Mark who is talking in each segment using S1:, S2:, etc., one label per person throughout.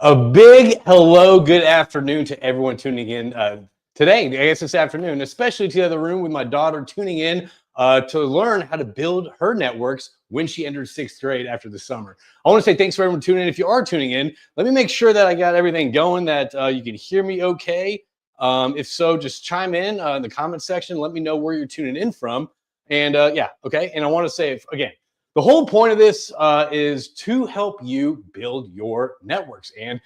S1: A big hello, good afternoon to everyone tuning in today. I guess this afternoon, especially to the other room with my daughter tuning in to learn how to build her networks when she enters sixth grade after the summer. I want to say thanks for everyone tuning in. If you are tuning in, let me make sure that I got everything going, that you can hear me okay. If so, just chime in the comment section. Let me know where you're tuning in from. And yeah, okay. And I want to say again, the whole point of this is to help you build your networks and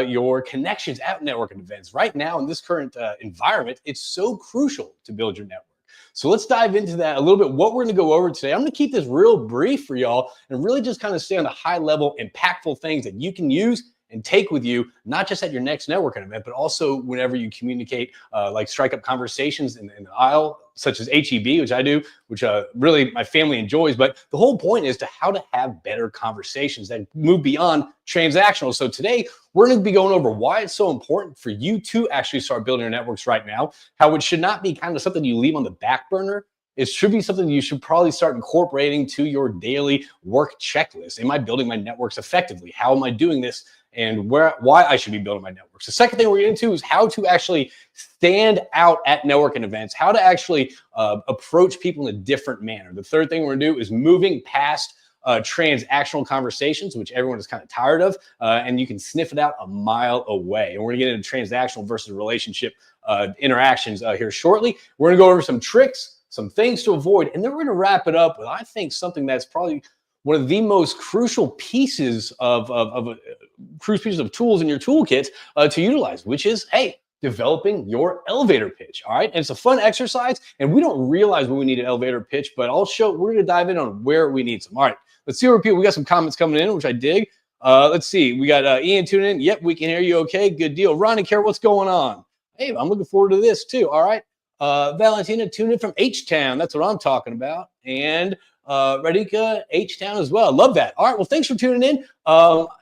S1: your connections at networking events. Right now, in this current environment, it's so crucial to build your network. So let's dive into that a little bit. What we're going to go over today, I'm going to keep this real brief for y'all and really just kind of stay on the high level, impactful things that you can use and take with you, not just at your next networking event, but also whenever you communicate, like strike up conversations in the aisle, such as HEB, which I do, which really my family enjoys. But the whole point is to how to have better conversations that move beyond transactional. So today we're going to be going over why it's so important for you to actually start building your networks right now, how it should not be kind of something you leave on the back burner. It should be something you should probably start incorporating to your daily work checklist. Am I building my networks effectively? How am I doing this? And why I should be building my networks. The second thing we're getting into is how to actually stand out at networking events, how to actually approach people in a different manner. The third thing we're gonna do is moving past transactional conversations, which everyone is kind of tired of, and you can sniff it out a mile away. And we're gonna get into transactional versus relationship interactions here shortly. We're gonna go over some tricks, some things to avoid, and then we're gonna wrap it up with, I think, something that's probably one of the most crucial pieces of tools in your toolkit to utilize, which is, hey, developing your elevator pitch. All right. And it's a fun exercise, and we don't realize when we need an elevator pitch, but we're going to dive in on where we need some. All right. Let's see where people, we got some comments coming in, which I dig. Let's see. We got Ian tuning in. Yep, we can hear you. Okay. Good deal. Ronnie, Carol, what's going on? Hey, I'm looking forward to this too. All right. Valentina tuning in from H-Town. That's what I'm talking about. And Radhika, H-Town as well. Love that. All right. Well, thanks for tuning in.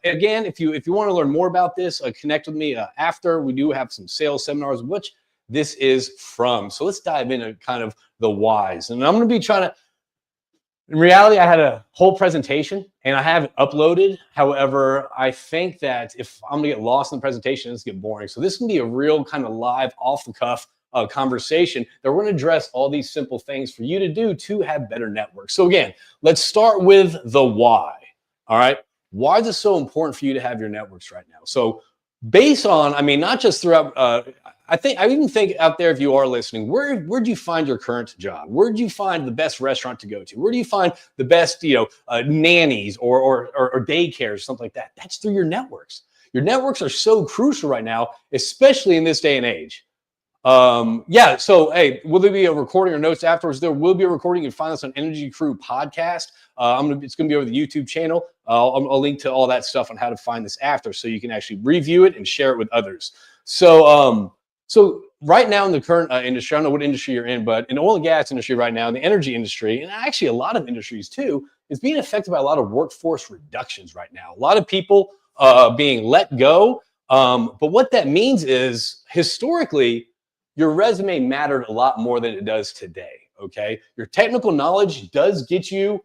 S1: Again, if you want to learn more about this, connect with me after. We do have some sales seminars, which this is from. So let's dive into kind of the whys. And I'm going to be trying to, in reality, I had a whole presentation and I haven't uploaded. However, I think that if I'm going to get lost in the presentation, it's going to get boring. So this can be a real kind of live, off the cuff conversation that we're going to address all these simple things for you to do to have better networks. So again, let's start with the why. All right. Why is it so important for you to have your networks right now? So based on, I mean, not just throughout, I even think out there, if you are listening, where'd you find your current job? Where'd you find the best restaurant to go to? Where do you find the best, nannies or daycare or something like that? That's through your networks. Your networks are so crucial right now, especially in this day and age. Yeah, so hey, will there be a recording or notes afterwards? There will be a recording. You can find us on Energy Crew Podcast. It's gonna be over the YouTube channel. I'll link to all that stuff on how to find this after, so you can actually review it and share it with others. So right now in the current industry, I don't know what industry you're in, but in the oil and gas industry right now, in the energy industry, and actually a lot of industries too, is being affected by a lot of workforce reductions right now. A lot of people being let go. But what that means is, historically, your resume mattered a lot more than it does today, okay? Your technical knowledge does get you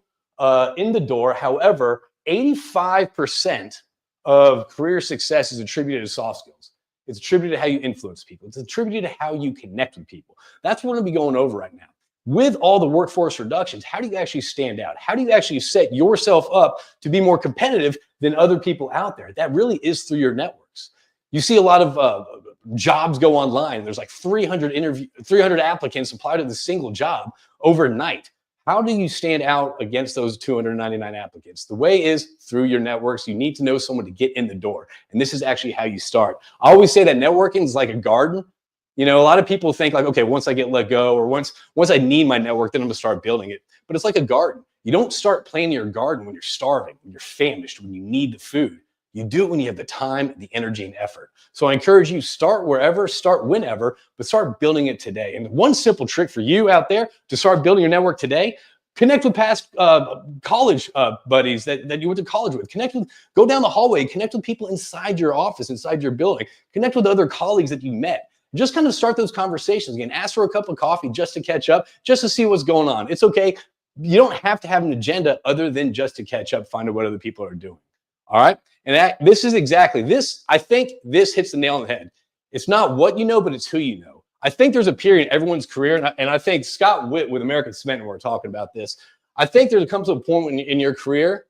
S1: in the door. However, 85% of career success is attributed to soft skills. It's attributed to how you influence people. It's attributed to how you connect with people. That's what we're gonna be going over right now. With all the workforce reductions, how do you actually stand out? How do you actually set yourself up to be more competitive than other people out there? That really is through your networks. You see a lot of jobs go online. There's like 300 applicants apply to the single job overnight. How do you stand out against those 299 applicants? The way is through your networks. You need to know someone to get in the door. And this is actually how you start. I always say that networking is like a garden. You know, a lot of people think like, okay, once I get let go or once I need my network, then I'm gonna start building it. But it's like a garden. You don't start planting your garden when you're starving, when you're famished, when you need the food. You do it when you have the time, the energy, and effort. So I encourage you, start wherever, start whenever, but start building it today. And one simple trick for you out there to start building your network today: connect with past college buddies that you went to college with. Go down the hallway, connect with people inside your office, inside your building. Connect with other colleagues that you met. Just kind of start those conversations again. Ask for a cup of coffee just to catch up, just to see what's going on. It's okay. You don't have to have an agenda other than just to catch up, find out what other people are doing. All right. And this is exactly this. I think this hits the nail on the head. It's not what you know, but it's who you know. I think there's a period in everyone's career, and I think Scott Witt with American Cement, when we're talking about this, I think there comes to a point when in your career,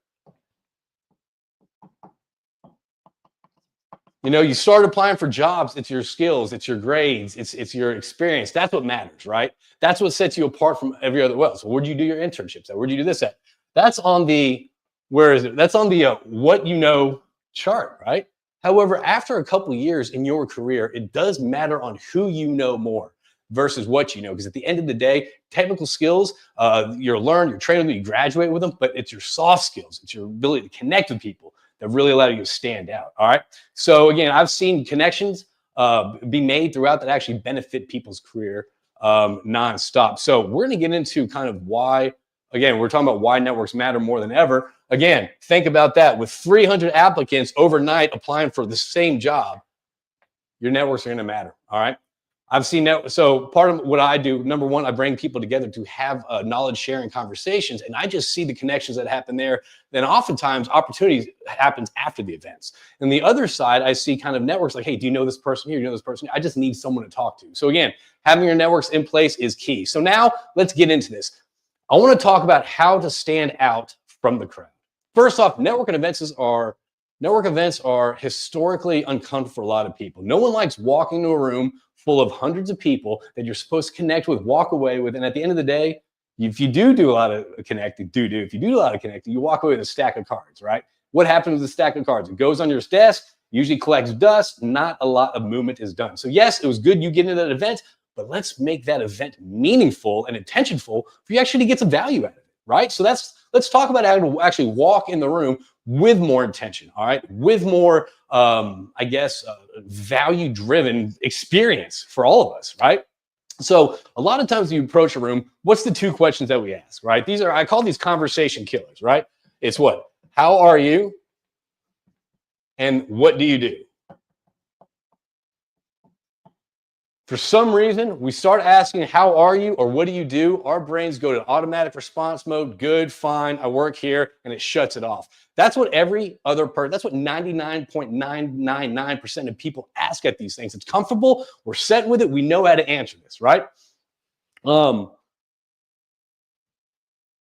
S1: you know, you start applying for jobs. It's your skills, it's your grades, it's your experience. That's what matters, right? That's what sets you apart from every other else. So where'd you do your internships at? Where'd you do this at? That's on the, where is it? That's on the what you know chart, right? However, after a couple of years in your career, it does matter on who you know more versus what you know. Because at the end of the day, technical skills, you're learned, you're trained, you graduate with them, but it's your soft skills, it's your ability to connect with people that really allow you to stand out. All right. So again, I've seen connections be made throughout that actually benefit people's career nonstop. So we're going to get into kind of why. Again, we're talking about why networks matter more than ever. Again, think about that. With 300 applicants overnight applying for the same job, your networks are going to matter. All right. I've seen that. So part of what I do, number one, I bring people together to have knowledge sharing conversations, and I just see the connections that happen there. Then oftentimes opportunities happens after the events. And the other side, I see kind of networks like, hey, do you know this person here? Do you know this person here? I just need someone to talk to. So again, having your networks in place is key. So now let's get into this. I want to talk about how to stand out from the crowd. First off, network events are historically uncomfortable for a lot of people. No one likes walking into a room full of hundreds of people that you're supposed to connect with, walk away with, and at the end of the day, if you do a lot of connecting, you walk away with a stack of cards, right? What happens with the stack of cards? It goes on your desk, usually collects dust, not a lot of movement is done. So yes, it was good you get into that event, but let's make that event meaningful and intentionful for you actually to get some value out of it, right? So let's talk about how to actually walk in the room with more intention, all right? With more, value-driven experience for all of us, right? So a lot of times when you approach a room, what's the two questions that we ask, right? I call these conversation killers, right? It's what? How are you? And what do you do? For some reason, we start asking, how are you or what do you do? Our brains go to automatic response mode, good, fine, I work here, and it shuts it off. That's what every other person, that's what 99.999% of people ask at these things. It's comfortable, we're set with it, we know how to answer this, right? All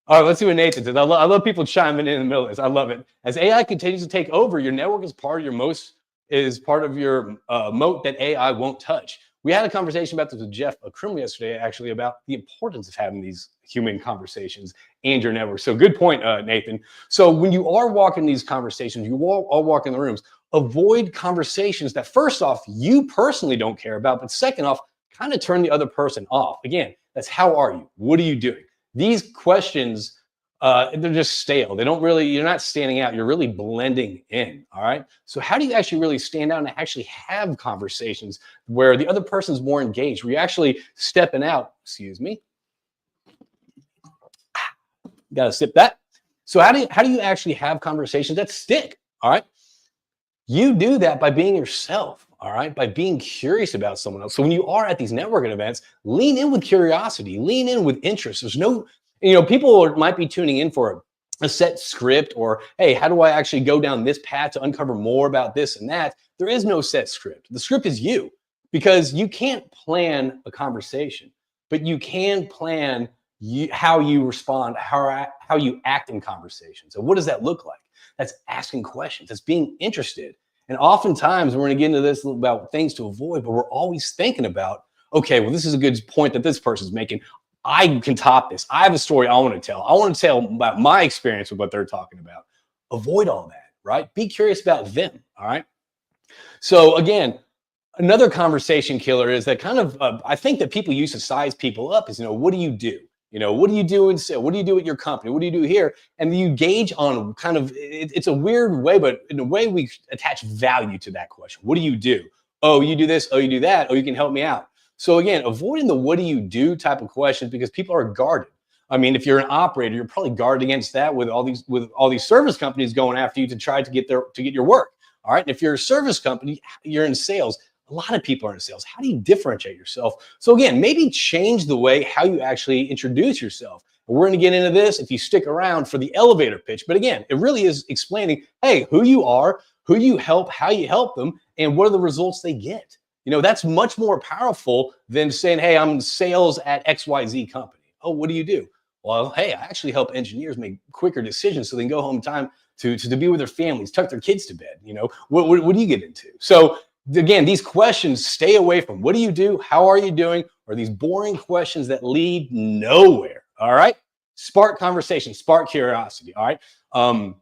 S1: right, let's see what Nathan says. I love people chiming in the middle of this. I love it. As AI continues to take over, your network is part of your moat that AI won't touch. We had a conversation about this with Jeff Krimley yesterday, actually, about the importance of having these human conversations and your network. So good point, Nathan. So when you are walking these conversations, you all walk in the rooms, avoid conversations that first off, you personally don't care about, but second off, kind of turn the other person off. Again, that's how are you? What are you doing? These questions, they're just stale. They don't really, you're not standing out. You're really blending in. All right. So how do you actually really stand out and actually have conversations where the other person's more engaged, where you're actually stepping out? Excuse me. Got to sip that. So how do you actually have conversations that stick? All right. You do that by being yourself. All right. By being curious about someone else. So when you are at these networking events, lean in with curiosity, lean in with interest. There's no, people might be tuning in for a set script or, hey, how do I actually go down this path to uncover more about this and that? There is no set script. The script is you, because you can't plan a conversation, but you can plan how you respond, how you act in conversations. And what does that look like? That's asking questions. That's being interested. And oftentimes we're going to get into this about things to avoid, but we're always thinking about, okay, well, this is a good point that this person's making. I can top this. I have a story I want to tell. I want to tell about my experience with what they're talking about. Avoid all that, right? Be curious about them, all right? So again, another conversation killer is that kind of, I think that people use to size people up is, what do you do? What do you do in sales? What do you do at your company? What do you do here? And you gauge on kind of, it's a weird way, but in a way we attach value to that question. What do you do? Oh, you do this. Oh, you do that. Oh, you can help me out. So again, avoiding the what do you do type of questions, because people are guarded. I mean, if you're an operator, you're probably guarded against that with all these service companies going after you to try to get your work. All right. And if you're a service company, you're in sales. A lot of people are in sales. How do you differentiate yourself? So again, maybe change the way how you actually introduce yourself. And we're going to get into this if you stick around for the elevator pitch. But again, it really is explaining, hey, who you are, who you help, how you help them, and what are the results they get. That's much more powerful than saying, hey, I'm sales at XYZ company. Oh, what do you do? Well, hey, I actually help engineers make quicker decisions so they can go home in time to be with their families, tuck their kids to bed. What do you get into? So again, these questions, stay away from what do you do? How are you doing? Or these boring questions that lead nowhere. All right. Spark conversation, spark curiosity. All right. A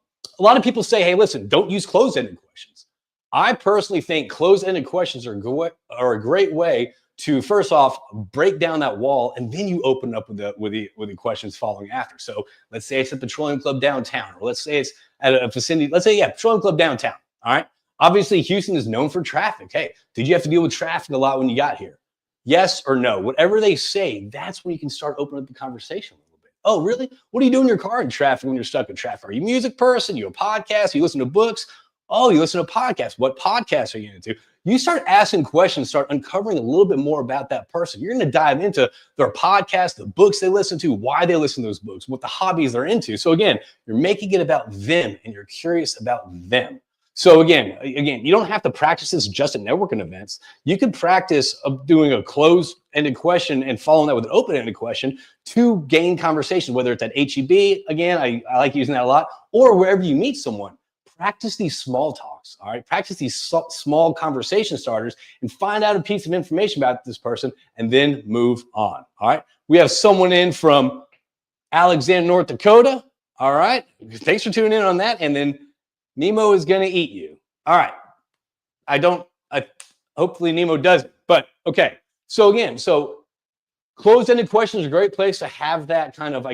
S1: lot of people say, hey, listen, don't use closed-ended questions. I personally think closed-ended questions are a great way to, first off, break down that wall, and then you open up with the questions following after. So let's say it's a petroleum club downtown, or let's say it's at a vicinity. Let's say, petroleum club downtown. All right. Obviously, Houston is known for traffic. Hey, did you have to deal with traffic a lot when you got here? Yes or no? Whatever they say, that's when you can start opening up the conversation a little bit. Oh, really? What do you do in your car in traffic when you're stuck in traffic? Are you a music person? You a podcast? You listen to books? Oh, you listen to podcasts. What podcasts are you into? You start asking questions, start uncovering a little bit more about that person. You're going to dive into their podcast, the books they listen to, why they listen to those books, what the hobbies they're into. So again, you're making it about them and you're curious about them. So again, you don't have to practice this just at networking events. You could practice doing a closed-ended question and following that with an open-ended question to gain conversation, whether it's at HEB, again, I like using that a lot, or wherever you meet someone. Practice these small talks, all right? Practice these small conversation starters and find out a piece of information about this person and then move on, all right? We have someone in from Alexander, North Dakota, all right? Thanks for tuning in on that. And then Nemo is going to eat you. All right. Hopefully Nemo doesn't, but okay. So again, closed-ended questions are a great place to have that kind of,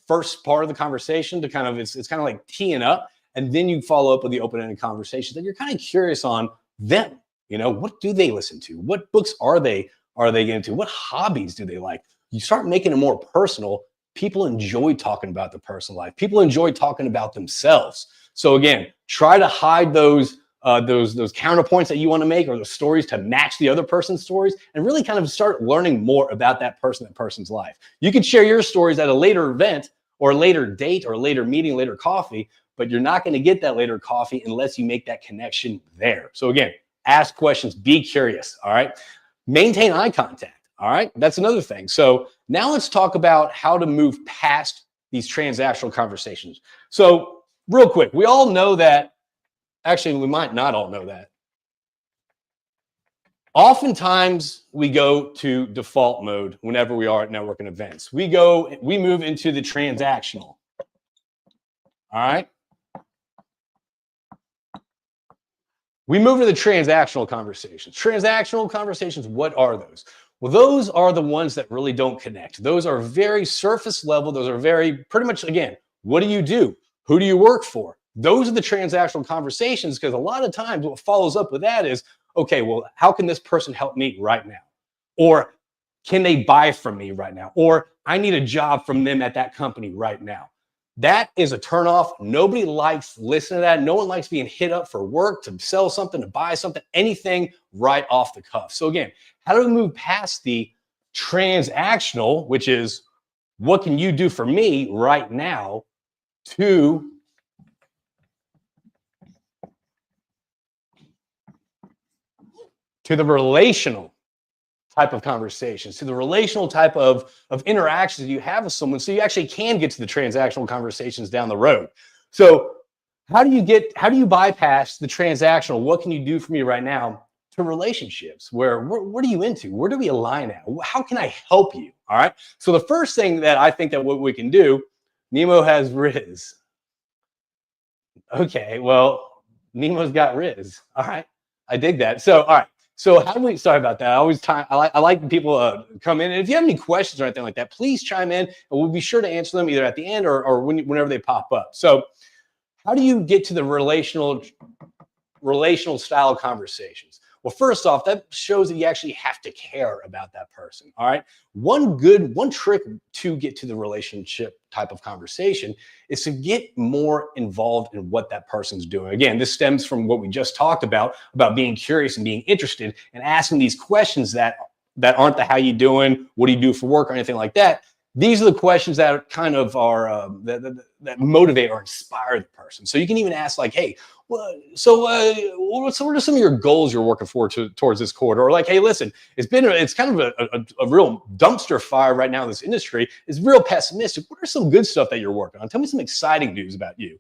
S1: first part of the conversation to kind of, it's kind of like teeing up, and then you follow up with the open-ended conversation that you're kind of curious on them. What do they listen to? What books are they getting into? What hobbies do they like? You start making it more personal. People enjoy talking about their personal life. People enjoy talking about themselves. So again, try to hide those counterpoints that you want to make, or the stories to match the other person's stories, and really kind of start learning more about that person's life. You can share your stories at a later event or a later date or a later meeting, later coffee, but you're not going to get that later coffee unless you make that connection there. So again, ask questions, be curious, all right? Maintain eye contact, all right? That's another thing. So now let's talk about how to move past these transactional conversations. So real quick, we all know that, actually, we might not all know that. Oftentimes, we go to default mode whenever we are at networking events. We move into the transactional. All right? We move to the transactional conversations. Transactional conversations, what are those? Well, those are the ones that really don't connect. Those are very surface level. Those are very, pretty much, again, what do you do? Who do you work for? Those are the transactional conversations, because a lot of times what follows up with that is, okay, well, how can this person help me right now? Or can they buy from me right now? Or I need a job from them at that company right now. That is a turnoff. Nobody likes listening to that. No one likes being hit up for work, to sell something, to buy something, anything right off the cuff. So again, how do we move past the transactional, which is what can you do for me right now, to the relational type of conversations, to the relational type of interactions you have with someone, so you actually can get to the transactional conversations down the road. So how do you bypass the transactional, what can you do for me right now, to relationships where what are you into? Where do we align at? How can I help you? All right. So the first thing that I think that what we can do, Nemo has Riz. Okay, well, Nemo's got Riz. All right, I dig that. So, all right. So how do we, sorry about that. I like when people come in. And if you have any questions or anything like that, please chime in, and we'll be sure to answer them either at the end or whenever they pop up. So how do you get to the relational style conversations? Well, first off, that shows that you actually have to care about that person. All right. One trick to get to the relationship type of conversation is to get more involved in what that person's doing. Again, this stems from what we just talked about being curious and being interested and asking these questions that aren't the how you doing, what do you do for work, or anything like that. These are the questions that kind of are that motivate or inspire the person. So you can even ask like, hey, well, what are some of your goals you're working for towards this quarter? Or like, hey, listen, it's kind of a real dumpster fire right now in this industry. It's real pessimistic. What are some good stuff that you're working on? Tell me some exciting news about you.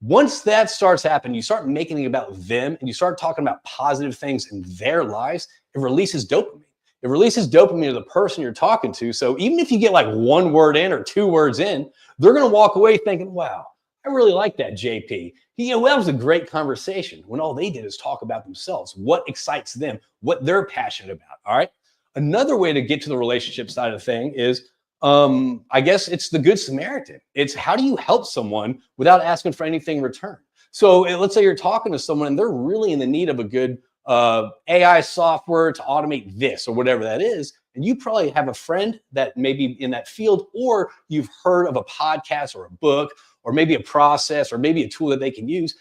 S1: Once that starts happening, you start making it about them and you start talking about positive things in their lives, it releases dopamine. It releases dopamine to the person you're talking to. So even if you get like one word in or two words in, they're going to walk away thinking, wow, I really like that JP. That was a great conversation when all they did is talk about themselves, what excites them, what they're passionate about. All right. Another way to get to the relationship side of the thing is, I guess it's the Good Samaritan. It's how do you help someone without asking for anything in return? So let's say you're talking to someone and they're really in the need of a good AI software to automate this or whatever that is. And you probably have a friend that may be in that field, or you've heard of a podcast or a book, or maybe a process, or maybe a tool that they can use.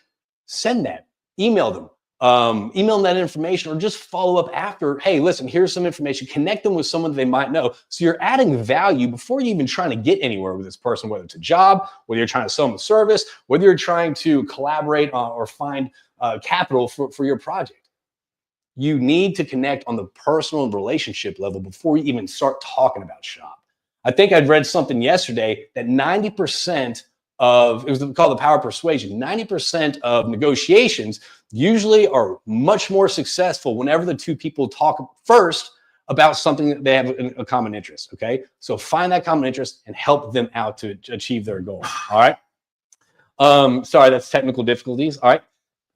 S1: Send that, email them, email them that information, or just follow up after. Hey, listen, here's some information. Connect them with someone that they might know. So you're adding value before you're even trying to get anywhere with this person, whether it's a job, whether you're trying to sell them a service, whether you're trying to collaborate or find capital for your project. You need to connect on the personal and relationship level before you even start talking about shop. I think I'd read something yesterday that 90% of, it was called the power of persuasion, 90% of negotiations usually are much more successful whenever the two people talk first about something that they have a common interest, okay? So find that common interest and help them out to achieve their goal, all right? Sorry, that's technical difficulties, all right?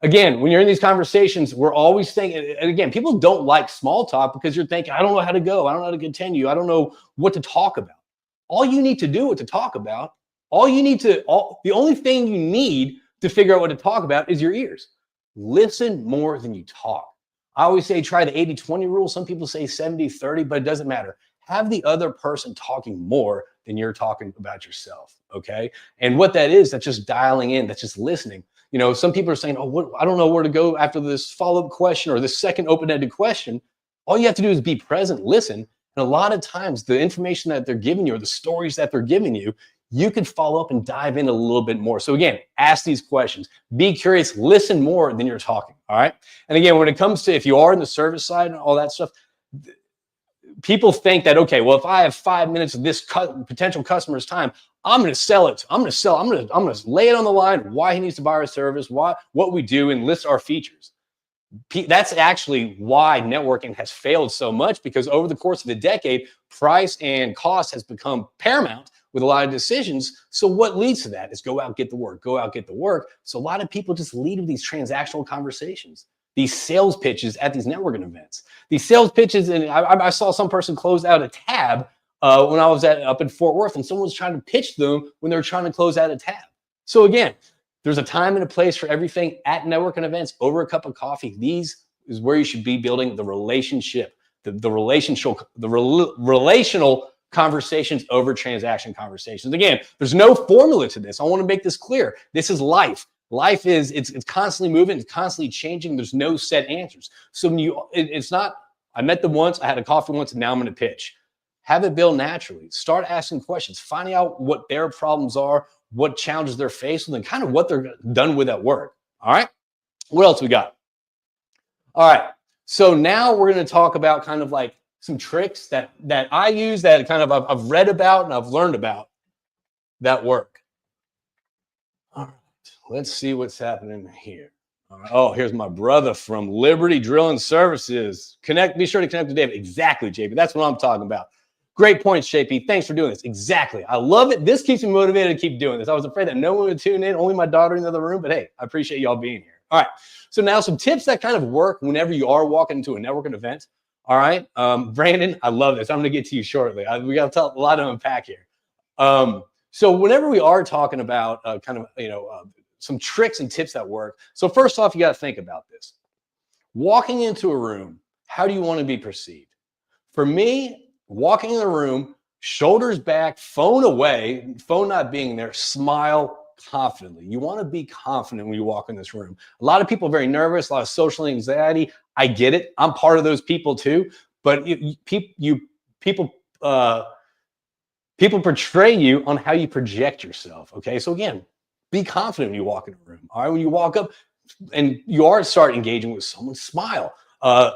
S1: Again, when you're in these conversations, we're always thinking, and again, people don't like small talk because you're thinking, I don't know how to go. I don't know how to continue. I don't know what to talk about. All you need to do to talk about, the only thing you need to figure out what to talk about is your ears. Listen more than you talk. I always say try the 80-20 rule. Some people say 70-30, but it doesn't matter. Have the other person talking more than you're talking about yourself, okay? And what that is, that's just dialing in, that's just listening. Some people are saying, I don't know where to go after this follow-up question or this second open-ended question. All you have to do is be present, listen. And a lot of times the information that they're giving you or the stories that they're giving you, you can follow up and dive in a little bit more. So again, ask these questions, be curious, listen more than you're talking, all right? And again, when it comes to, if you are in the service side and all that stuff, people think that, okay, well, if I have 5 minutes of this potential customer's time, I'm going to sell it. I'm going to lay it on the line, why he needs to buy our service, what we do, and list our features. That's actually why networking has failed so much, because over the course of the decade, price and cost has become paramount with a lot of decisions. So what leads to that is go out, get the work, go out, get the work. So a lot of people just lead with these transactional conversations, these sales pitches at these networking events. These sales pitches, and I saw some person close out a tab when I was up in Fort Worth, and someone was trying to pitch them when they were trying to close out a tab. So again, there's a time and a place for everything at networking events over a cup of coffee. These is where you should be building the relationship, the relational conversations over transaction conversations. Again, there's no formula to this. I want to make this clear. This is life. Life is, it's constantly moving, it's constantly changing. There's no set answers. So when it's not, I met them once, I had a coffee once, and now I'm going to pitch. Have it build naturally. Start asking questions, finding out what their problems are, what challenges they're faced with, and kind of what they're done with at work. All right. What else we got? All right. So now we're going to talk about kind of like some tricks that I use, that kind of I've read about and I've learned about that work. All right. Let's see what's happening here. All right. Oh, here's my brother from Liberty Drilling Services. Be sure to connect with David. Exactly, JP. That's what I'm talking about. Great points, JP. Thanks for doing this. Exactly. I love it. This keeps me motivated to keep doing this. I was afraid that no one would tune in, only my daughter in the other room, but hey, I appreciate y'all being here. All right. So now some tips that kind of work whenever you are walking into a networking event. All right. Brandon, I love this. I'm going to get to you shortly. We got a lot to unpack here. So whenever we are talking about some tricks and tips that work. So first off, you got to think about this. Walking into a room, how do you want to be perceived? For me, walking in the room, shoulders back, phone away, phone not being there, smile confidently. You want to be confident when you walk in this room. A lot of people are very nervous, a lot of social anxiety. I get it. I'm part of those people too. But people People portray you on how you project yourself. Okay. So again, be confident when you walk in a room. All right. When you walk up and you are start engaging with someone, smile,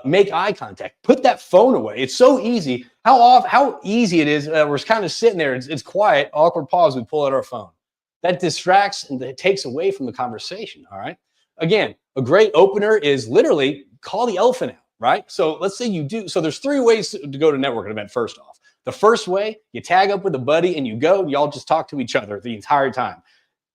S1: make eye contact, put that phone away. It's so easy. How easy it is. We're kind of sitting there. It's quiet, awkward pause. We pull out our phone. That distracts and that takes away from the conversation. All right. Again, a great opener is literally call the elephant out. Right. So let's say you do. So there's 3 ways to go to a networking event. First off, the first way, you tag up with a buddy and you go, and y'all just talk to each other the entire time.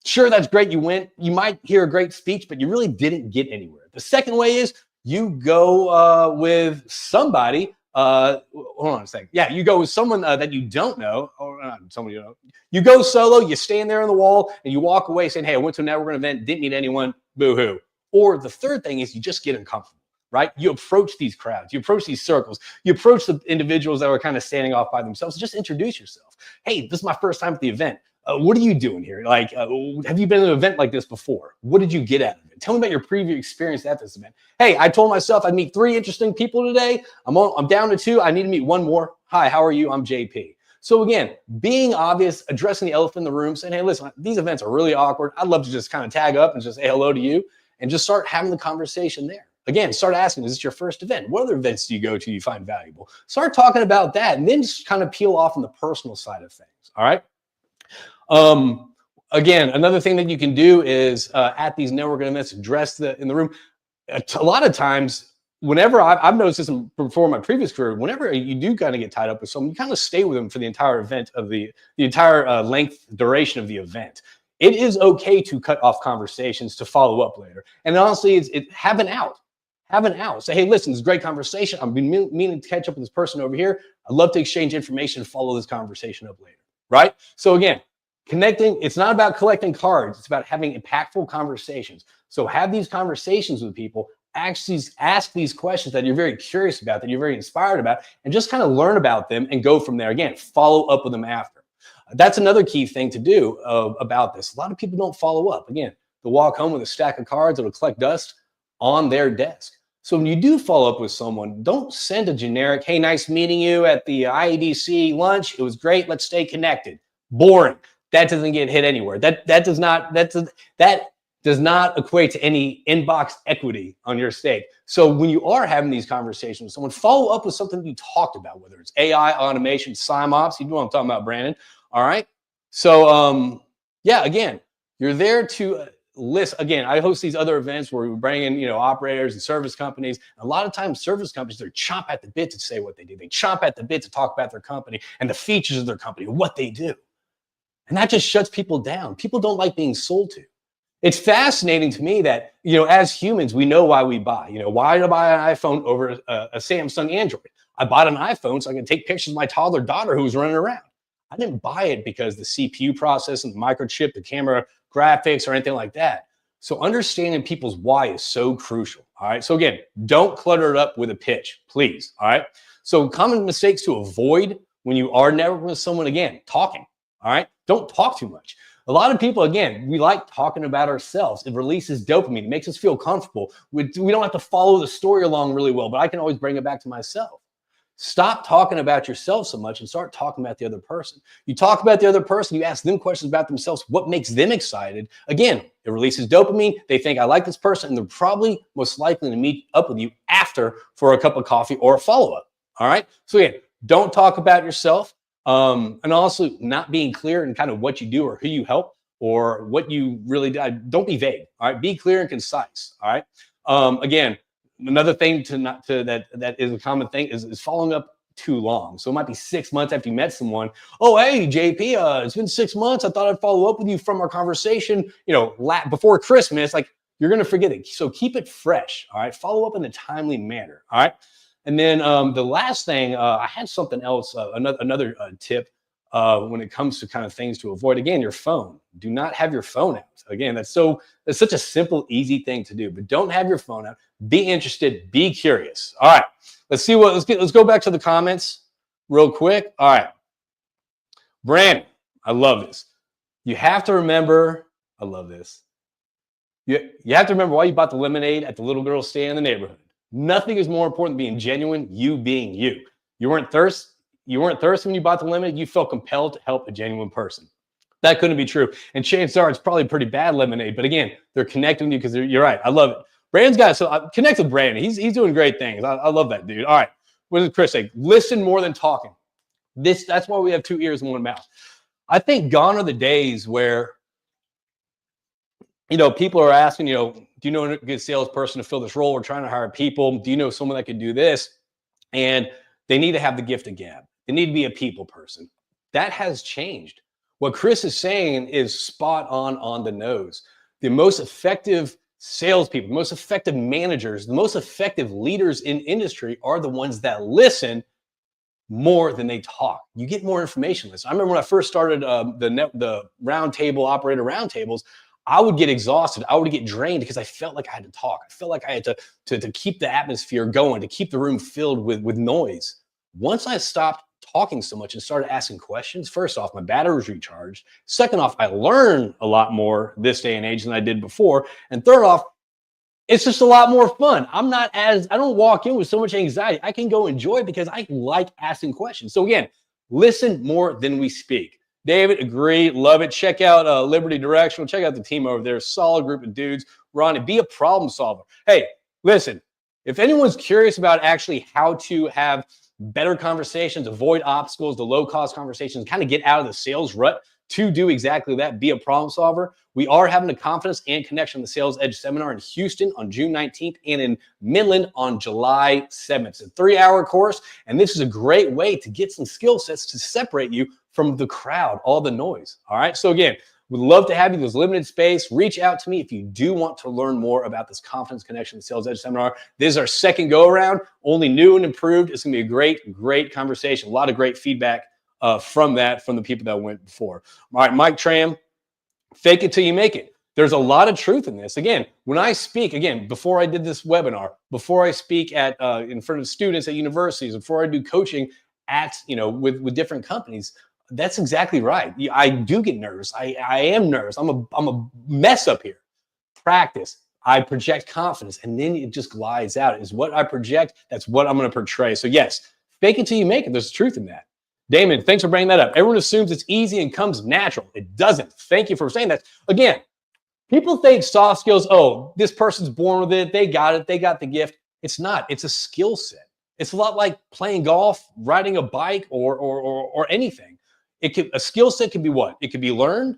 S1: Sure, that's great. You went, you might hear a great speech, but you really didn't get anywhere. The second way is you go with somebody. Hold on a second. Yeah, you go with someone that you don't know, or someone you know. You go solo, you stand there on the wall, and you walk away saying, hey, I went to a networking event, didn't meet anyone, boo-hoo. Or the third thing is you just get uncomfortable. Right? You approach these crowds, you approach these circles, you approach the individuals that are kind of standing off by themselves. Just introduce yourself. Hey, this is my first time at the event. What are you doing here? Like, have you been at an event like this before? What did you get out of it? Tell me about your previous experience at this event. Hey, I told myself I'd meet 3 interesting people today. I'm down to 2. I need to meet 1 more. Hi, how are you? I'm JP. So again, being obvious, addressing the elephant in the room, saying, hey, listen, these events are really awkward. I'd love to just kind of tag up and just say hello to you and just start having the conversation there. Again, start asking, is this your first event? What other events do you go to you find valuable? Start talking about that and then just kind of peel off on the personal side of things. All right. Again, another thing that you can do is at these networking events, address in the room. A lot of times, whenever I've noticed this before in my previous career, whenever you do kind of get tied up with someone, you kind of stay with them for the entire event of the entire duration of the event. It is okay to cut off conversations to follow up later. And honestly, have an out. Have an out. Say, hey, listen, it's a great conversation. I've been meaning to catch up with this person over here. I'd love to exchange information and follow this conversation up later. Right? So again, connecting, it's not about collecting cards. It's about having impactful conversations. So have these conversations with people. Actually ask these questions that you're very curious about, that you're very inspired about, and just kind of learn about them and go from there. Again, follow up with them after. That's another key thing to do about this. A lot of people don't follow up. Again, they'll walk home with a stack of cards that'll collect dust on their desk. So when you do follow up with someone, don't send a generic, hey, nice meeting you at the IEDC lunch. It was great. Let's stay connected. Boring. That doesn't get hit anywhere. That does not equate to any inbox equity on your stake. So when you are having these conversations with someone, follow up with something you talked about, whether it's AI, automation, SIMOps. You know what I'm talking about, Brandon. All right. So yeah, again, you're there to list. Again, I host these other events where we bring in, operators and service companies. A lot of times service companies, they're chomp at the bit to say what they do. They chomp at the bit to talk about their company and the features of their company, what they do. And that just shuts people down. People don't like being sold to. It's fascinating to me that, as humans, we know why we buy. Why did I buy an iPhone over a Samsung Android? I bought an iPhone so I can take pictures of my toddler daughter who's running around. I didn't buy it because the CPU process and the microchip, the camera graphics, or anything like that. So understanding people's why is so crucial. All right. So again, don't clutter it up with a pitch, please. All right. So common mistakes to avoid when you are networking with someone, again, talking. All right. Don't talk too much. A lot of people, again, we like talking about ourselves. It releases dopamine. It makes us feel comfortable. We don't have to follow the story along really well, but I can always bring it back to myself. Stop talking about yourself so much and start talking about the other person. You talk about the other person, you ask them questions about themselves, what makes them excited. Again, it releases dopamine. They think, I like this person, and they're probably most likely to meet up with you after for a cup of coffee or a follow-up. All right. So again, don't talk about yourself. And also not being clear in kind of what you do or who you help or what you really do. Don't be vague. All right. Be clear and concise. All right. Again, another thing that is a common thing is following up too long. So it might be 6 months after you met someone. Oh, hey, JP, it's been 6 months. I thought I'd follow up with you from our conversation, before Christmas. Like, you're going to forget it. So keep it fresh. All right. Follow up in a timely manner. All right. And then the last thing, I had something else, another tip when it comes to kind of things to avoid. Again, your phone. Do not have your phone out. Again, that's such a simple, easy thing to do. But don't have your phone out. Be interested. Be curious. All right. Let's go back to the comments real quick. All right. Brandon, I love this. You have to remember. I love this. You have to remember why you bought the lemonade at the little girl stand in the neighborhood. Nothing is more important than being genuine, you being you. You weren't thirsty. you weren't thirsty when you bought the lemonade. You felt compelled to help a genuine person. That couldn't be true. And chances are it's probably pretty bad lemonade. But again, they're connecting with you because you're right. I love it. Brandon's got, so connect with Brandon. He's doing great things. I love that dude. All right. What does Chris say? Listen more than talking. That's why we have 2 ears and 1 mouth. I think gone are the days where, people are asking, do you know a good salesperson to fill this role? We're trying to hire people. Do you know someone that could do this? And they need to have the gift of gab. They need to be a people person. That has changed. What Chris is saying is spot on the nose. The most effective salespeople, the most effective managers, the most effective leaders in industry are the ones that listen more than they talk. You get more information. Listen, I remember when I first started the roundtable operator roundtables, I would get exhausted. I would get drained because I felt like I had to talk. I felt like I had to keep the atmosphere going, to keep the room filled with noise. Once I stopped talking so much and started asking questions, first off, my battery was recharged. Second off, I learned a lot more this day and age than I did before. And third off, it's just a lot more fun. I don't walk in with so much anxiety. I can go enjoy it because I like asking questions. So again, listen more than we speak. David, agree, love it. Check out Liberty Directional. Check out the team over there. Solid group of dudes. We're on it. Be a problem solver. Hey, listen, if anyone's curious about actually how to have better conversations, avoid obstacles, the low-cost conversations, kind of get out of the sales rut to do exactly that, be a problem solver. We are having a confidence and connection on the Sales Edge seminar in Houston on June 19th and in Midland on July 7th. It's a 3-hour course, and this is a great way to get some skill sets to separate you from the crowd, all the noise. All right. So again, we'd love to have you. There's limited space. Reach out to me if you do want to learn more about this Confidence Connection Sales Edge seminar. This is our second go around, only new and improved. It's going to be a great conversation. A lot of great feedback from the people that went before. All right, Mike Tram, fake it till you make it. There's a lot of truth in this. Again, when I speak, before I did this webinar, before I speak at in front of students at universities, before I do coaching at, with different companies, that's exactly right. I do get nervous. I am nervous. I'm a mess up here. Practice. I project confidence, and then it just glides out. Is what I project. That's what I'm going to portray. So yes, fake it till you make it. There's truth in that. Damon, thanks for bringing that up. Everyone assumes it's easy and comes natural. It doesn't. Thank you for saying that. Again, people think soft skills, oh, this person's born with it. They got it. They got the gift. It's not. It's a skill set. It's a lot like playing golf, riding a bike, or anything. A skill set could be what? It could be learned.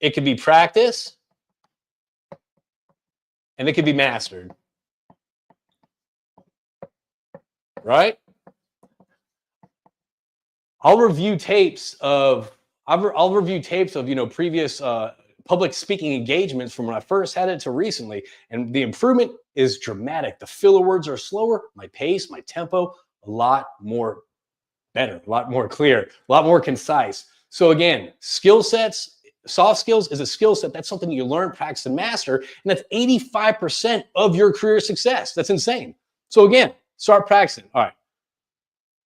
S1: It could be practice. And it could be mastered. Right? I'll review tapes of previous public speaking engagements from when I first had it to recently, and the improvement is dramatic. The filler words are slower, my pace, my tempo, a lot more better, a lot more clear, a lot more concise. So again, skill sets, soft skills is a skill set. That's something you learn, practice, and master, and that's 85% of your career success. That's insane. So again, start practicing. All right.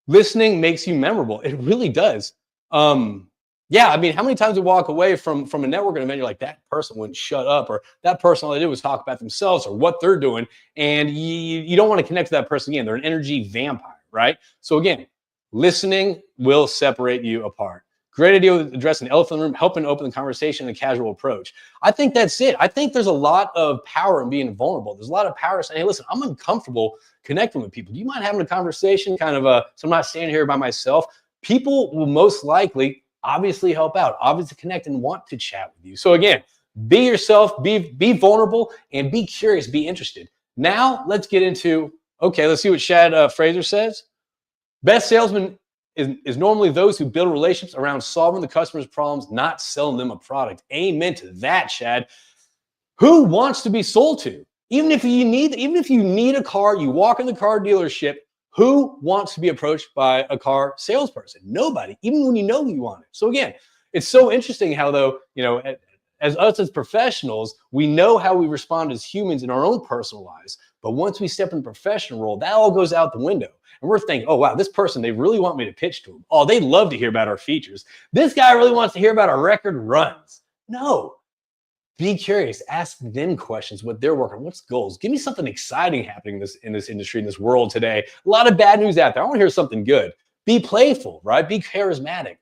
S1: Listening makes you memorable. It really does. Yeah, how many times we walk away from a networking event, you're like, that person wouldn't shut up, or that person, all they did was talk about themselves or what they're doing, and you don't want to connect to that person again. They're an energy vampire, right? So again, listening will separate you apart. Great idea with addressing the elephant in the room, helping open the conversation in a casual approach. I think that's it. I think there's a lot of power in being vulnerable. There's a lot of power saying, hey, listen, I'm uncomfortable connecting with people. Do you mind having a conversation? So I'm not standing here by myself. People will most likely obviously help out, obviously connect and want to chat with you. So again, be yourself, be vulnerable, and be curious, be interested. Now let's get into, let's see what Shad Fraser says. Best salesman is normally those who build relationships around solving the customer's problems, not selling them a product. Amen to that, Shad. Who wants to be sold to? Even if you need a car, you walk in the car dealership, who wants to be approached by a car salesperson? Nobody, even when you know you want it. So again, it's so interesting how though, as professionals, we know how we respond as humans in our own personal lives. But once we step in the professional role, that all goes out the window. And we're thinking, oh, wow, this person, they really want me to pitch to them. Oh, they'd love to hear about our features. This guy really wants to hear about our record runs. No, Be curious, ask them questions, what they're working on, what's goals. Give me something exciting happening in this industry, in this world today. A lot of bad news out there. I want to hear something good. Be playful, right? Be charismatic.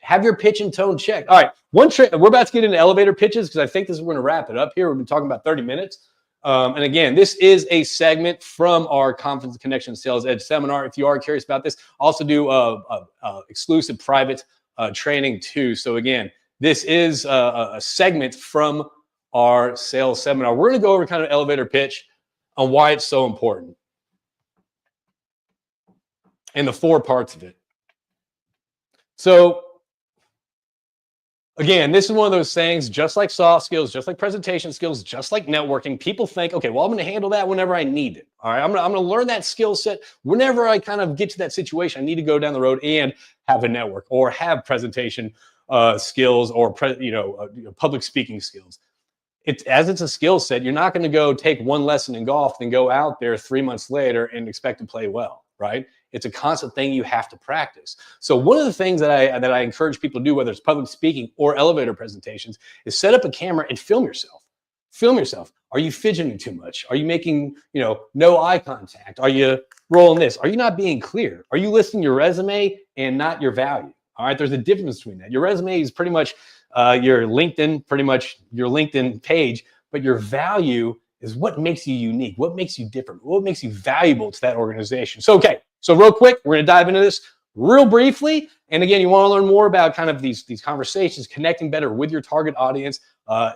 S1: Have your pitch and tone checked. All right, we're about to get into elevator pitches because I think this is we're going to wrap it up here. We've been talking about 30 minutes. And again, this is a segment from our Confidence Connection Sales Edge seminar. If you are curious about this, also do exclusive private training too. So again, this is a segment from our sales seminar. We're going to go over kind of elevator pitch on why it's so important and the 4 parts of it. So again, this is one of those things, just like soft skills, just like presentation skills, just like networking. People think, okay, well, I'm going to handle that whenever I need it. All right, I'm going to learn that skill set whenever I kind of get to that situation. I need to go down the road and have a network or have presentation skills or public speaking skills. As it's a skill set, you're not going to go take one lesson in golf and go out there 3 months later and expect to play well, right? It's a constant thing you have to practice. So one of the things that I encourage people to do, whether it's public speaking or elevator presentations, is set up a camera and film yourself. Film yourself. Are you fidgeting too much? Are you making, no eye contact? Are you rolling this? Are you not being clear? Are you listing your resume and not your value? All right, there's a difference between that. Your resume is pretty much your LinkedIn page, but your value is what makes you unique, what makes you different, what makes you valuable to that organization. So, okay, so real quick, we're going to dive into this real briefly. And again, you want to learn more about kind of these conversations, connecting better with your target audience,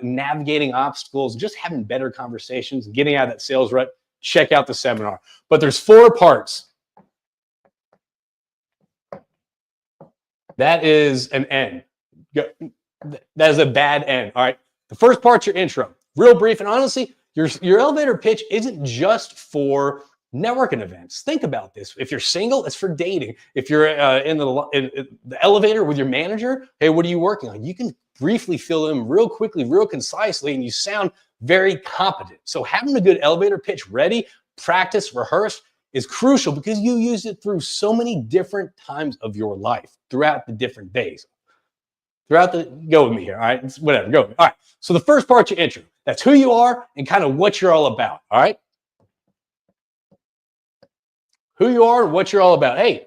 S1: navigating obstacles, just having better conversations, and getting out of that sales rut. Check out the seminar. But there's 4 parts. That is an N. That is a bad N. All right. The first part's your intro. Real brief. And honestly, your elevator pitch isn't just for networking events. Think about this. If you're single, it's for dating. If you're in the elevator with your manager, hey, what are you working on? You can briefly fill in real quickly, real concisely, and you sound very competent. So having a good elevator pitch ready, practice, rehearse is crucial because you use it through so many different times of your life throughout the different days. Go with me here, all right? It's whatever, go with me. All right, so the first part's your intro. That's who you are and kind of what you're all about, all right? Who you are and what you're all about. Hey,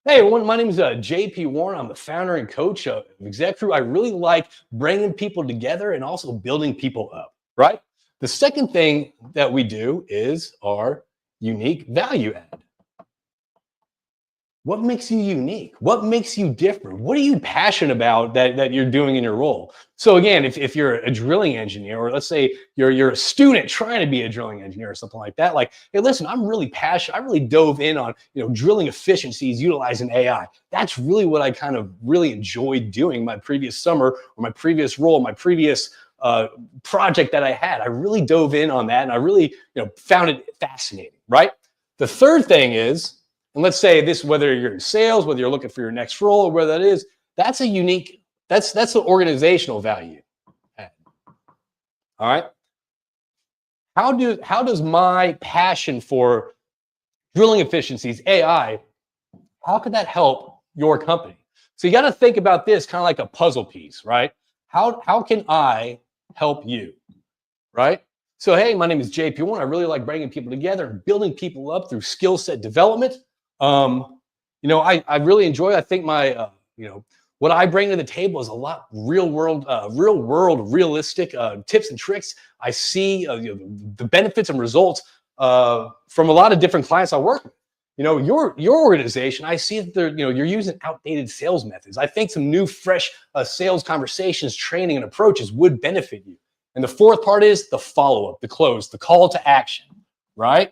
S1: my name is JP Warren. I'm the founder and coach of Exec Crew. I really like bringing people together and also building people up, right? The second thing that we do is our unique value add. What makes you unique? What makes you different? What are you passionate about that you're doing in your role? So again, if you're a drilling engineer, or let's say you're a student trying to be a drilling engineer or something like that, like, hey, listen, I'm really passionate. I really dove in on drilling efficiencies utilizing AI. That's really what I kind of really enjoyed doing my previous summer or my previous role, my previous project that I had. I really dove in on that and I really found it fascinating, right? The third thing is, and let's say this, whether you're in sales, whether you're looking for your next role, or whether that is, that's the organizational value. All right. How does my passion for drilling efficiencies, AI, how could that help your company? So you got to think about this kind of like a puzzle piece, right? How can I help you, right? So, hey, my name is JP Warren. I really like bringing people together and building people up through skill set development. I really enjoy, I think my, what I bring to the table is a lot real world, realistic tips and tricks. I see the benefits and results from a lot of different clients I work with. Your organization, I see that you're using outdated sales methods. I think some new, fresh sales conversations, training, and approaches would benefit you. And the fourth part is the follow-up, the close, the call to action, right?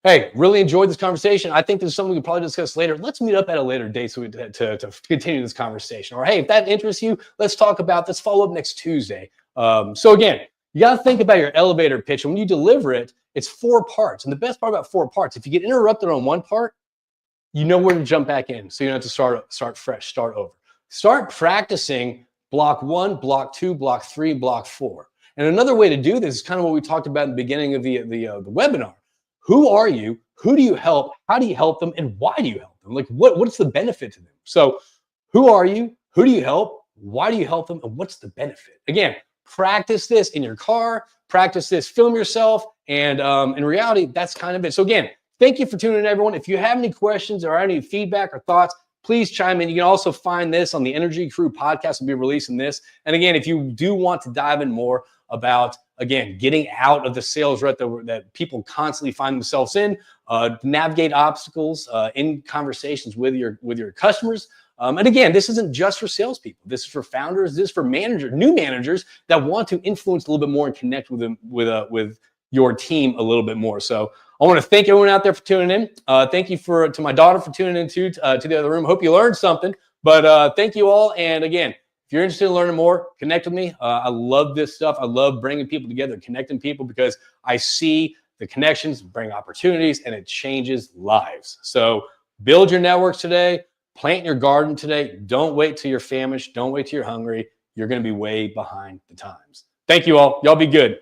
S1: Hey, really enjoyed this conversation. I think there's something we could probably discuss later. Let's meet up at a later date to continue this conversation. Or hey, if that interests you, let's follow up next Tuesday. So again, you got to think about your elevator pitch. And when you deliver it, it's 4 parts. And the best part about 4 parts, if you get interrupted on one part, you know where to jump back in. So you don't have to start fresh, start over. Start practicing block 1, block 2, block 3, block 4. And another way to do this is kind of what we talked about in the beginning of the webinar. Who are you? Who do you help? How do you help them? And why do you help them? Like, what's the benefit to them? So who are you? Who do you help? Why do you help them? And what's the benefit? Again, practice this in your car, practice this, film yourself. And in reality, that's kind of it. So again, thank you for tuning in, everyone. If you have any questions or any feedback or thoughts, please chime in. You can also find this on the Energy Crew podcast. We'll be releasing this. And again, if you do want to dive in more about, again, getting out of the sales rut that people constantly find themselves in, navigate obstacles in conversations with your customers. And again, this isn't just for salespeople. This is for founders. This is for managers, new managers that want to influence a little bit more and connect with them, with your team a little bit more. So I want to thank everyone out there for tuning in. Thank you to my daughter for tuning in to the other room. Hope you learned something. But thank you all. And again, if you're interested in learning more, connect with me. I love this stuff. I love bringing people together, connecting people, because I see the connections bring opportunities and it changes lives. So build your networks today. Plant your garden today. Don't wait till you're famished. Don't wait till you're hungry. You're going to be way behind the times. Thank you all. Y'all be good.